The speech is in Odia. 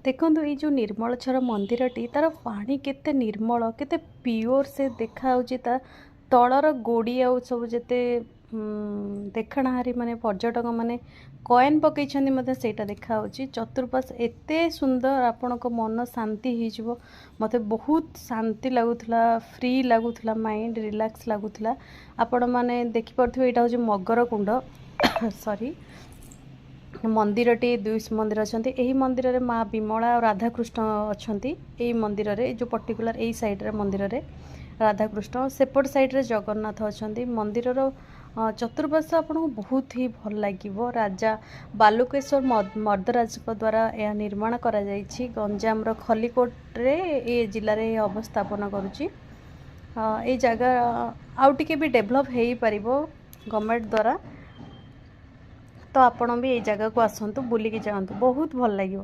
ଦେଖନ୍ତୁ ଏଇ ଯେଉଁ ନିର୍ମଳଝର ମନ୍ଦିରଟି ତାର ପାଣି କେତେ ନିର୍ମଳ କେତେ ପିଓର ସେ ଦେଖାହେଉଛି। ତା ତଳର ଗୋଡ଼ି ଆଉ ସବୁ ଯେତେ ଦେଖଣାହାରୀ ମାନେ ପର୍ଯ୍ୟଟକ ମାନେ କଏନ୍ ପକେଇଛନ୍ତି ମଧ୍ୟ ସେଇଟା ଦେଖାହେଉଛି। ଚତୁଃପାର୍ଶ୍ୱ ଏତେ ସୁନ୍ଦର ଆପଣଙ୍କ ମନ ଶାନ୍ତି ହେଇଯିବ। ମୋତେ ବହୁତ ଶାନ୍ତି ଲାଗୁଥିଲା, ଫ୍ରି ଲାଗୁଥିଲା, ମାଇଣ୍ଡ ରିଲାକ୍ସ ଲାଗୁଥିଲା। ଆପଣମାନେ ଦେଖିପାରୁଥିବେ ଏଇଟା ହେଉଛି ମଗର କୁଣ୍ଡ ସରି ମନ୍ଦିରଟି ଦୁଇ ମନ୍ଦିର ଅଛନ୍ତି। ଏହି ମନ୍ଦିରରେ ମା ବିମଳା ଆଉ ରାଧାକୃଷ୍ଣ ଅଛନ୍ତି। ଏହି ମନ୍ଦିରରେ ଯେଉଁ ପର୍ଟିକୁଲାର ଏଇ ସାଇଡ଼୍ରେ ମନ୍ଦିରରେ ରାଧାକୃଷ୍ଣ, ସେପଟ ସାଇଡ଼୍ରେ ଜଗନ୍ନାଥ ଅଛନ୍ତି। ମନ୍ଦିରର ଚତୁଃପାର୍ଶ୍ୱ ଆପଣଙ୍କୁ ବହୁତ ହି ଭଲ ଲାଗିବ। ରାଜା ବାଲୁକେଶ୍ୱର ମର୍ଦ୍ଦରାଜଙ୍କ ଦ୍ୱାରା ଏହା ନିର୍ମାଣ କରାଯାଇଛି। ଗଞ୍ଜାମର ଖଲିକୋଟରେ ଏ ଜିଲ୍ଲାରେ ଅବସ୍ଥାପନ କରୁଛି। ଏଇ ଜାଗା ଆଉ ଟିକେ ବି ଡେଭଲପ୍ ହେଇପାରିବ ଗଭର୍ଣ୍ଣମେଣ୍ଟ ଦ୍ୱାରା। ତ ଆପଣ ବି ଏଇ ଜାଗାକୁ ଆସନ୍ତୁ, ବୁଲିକି ଯାଆନ୍ତୁ, ବହୁତ ଭଲ ଲାଗିବ।